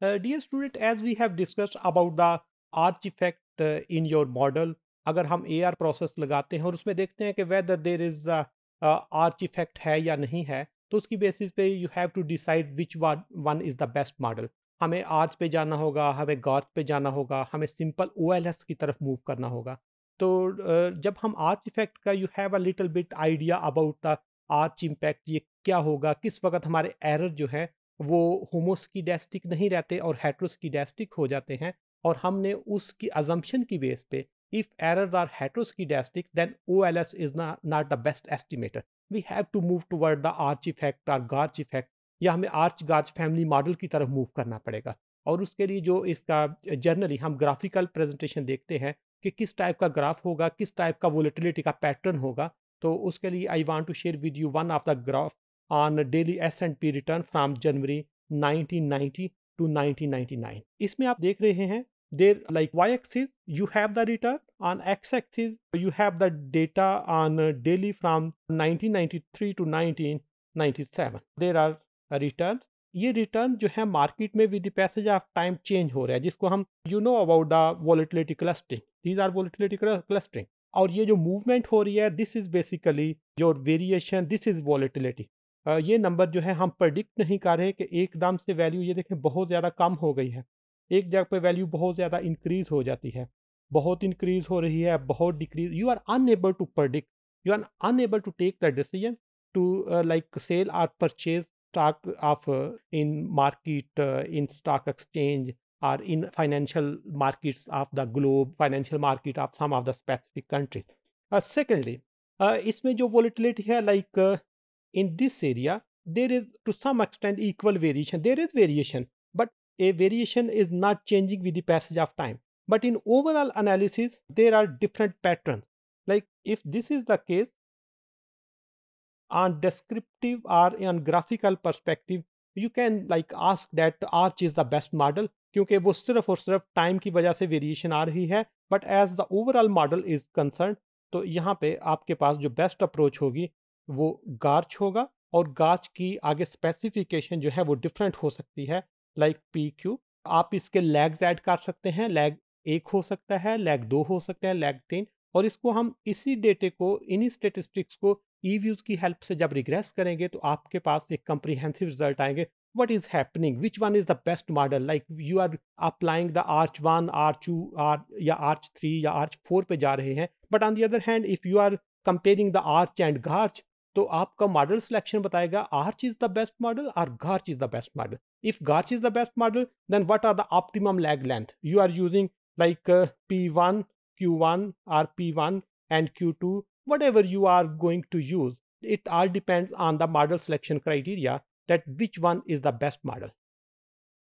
Dear student, as we have discussed about the arch effect in your model, अगर हम AR process लगाते हैं और उसमें देखते हैं कि whether there is ARCH effect है या नहीं है, तो उसकी बेसिस पे you have to decide which one is the best model. हमें आर्च पे जाना होगा, हमें गॉथ पे जाना होगा, हमें सिंपल OLS की तरफ मूव करना होगा। तो जब हम आर्च इफेक्ट का you have a little bit idea about the arch impact, ये क्या होगा, किस वक्त हमारे एरर जो है वो होमोस्कीडेस्टिक नहीं रहते और हेट्रोस्कीडेस्टिक हो जाते हैं, और हमने उसकी अजम्पशन की बेस पे if errors are heteroscedastic then OLS is not the best estimator. We have to move toward the ARCH effect और गार्च इफेक्ट, या हमें आर्च गार्च फैमिली मॉडल की तरफ मूव करना पड़ेगा। और उसके लिए जो इसका जनरली हम ग्राफिकल प्रेजेंटेशन देखते हैं कि किस टाइप का ग्राफ होगा, किस टाइप का वोलेटिलिटी का पैटर्न होगा। तो उसके लिए I want to share with you one of the graph on daily S&P return from January 1990 to 1999। इसमें आप देख रहे हैं there like y-axis you have the return, on x-axis you have the data on daily from 1993 to 1997। there are returns। ये return जो है market में with the passage of time change हो रहा है, जिसको हम you know about the volatility clustering, these are volatility clustering. और ये जो मूवमेंट हो रही है this is basically your variation, this is volatility. ये नंबर जो है हम प्रेडिक्ट नहीं कर रहे कि एकदम से वैल्यू ये देखें बहुत ज़्यादा कम हो गई है, एक जगह पे वैल्यू बहुत ज़्यादा इंक्रीज हो जाती है, बहुत इंक्रीज हो रही है, बहुत decrease. You are unable to predict, you are unable to take the decision to like sell or purchase stock of in market, in stock exchange or in financial markets of the globe, financial market of some of the specific countries। Secondly, इसमें जो volatility है like in this area there is to some extent equal variation, there is variation, but a variation is not changing with the passage of time, but in overall analysis there are different patterns। like if this is the case on descriptive or on graphical perspective, you can like ask that arch is the best model, क्योंकि वो सिर्फ और सिर्फ time की वजह से variation आ रही है, but as the overall model is concern, तो यहाँ पे आपके पास जो बेस्ट अप्रोच होगी वो गार्च होगा। और गार्च की आगे स्पेसिफिकेशन जो है वो डिफरेंट हो सकती है, लाइक PQ। आप इसके लैग्स ऐड कर सकते हैं, लैग 1 हो सकता है, लैग 2 हो सकते हैं, लैग 3। और इसको हम इसी डेटे को, इन्हीं स्टेटिस्टिक्स को ईव्यूज की हेल्प से जब रिग्रेस करेंगे तो आपके पास एक कंप्रीहेंसिव रिजल्ट आएंगे। what is happening, which one is the best model, like you are applying the arch 1 arch 2 या arch 3 या arch 4 पे जा रहे हैं, but on the other hand if you are comparing the arch and garch, तो आपका model selection बताएगा arch is the best model or garch is the best model। if garch is the best model then what are the optimum lag length you are using, like P1 Q1 or P1 and Q2, whatever you are going to use, it all depends on the model selection criteria that which one is the best model।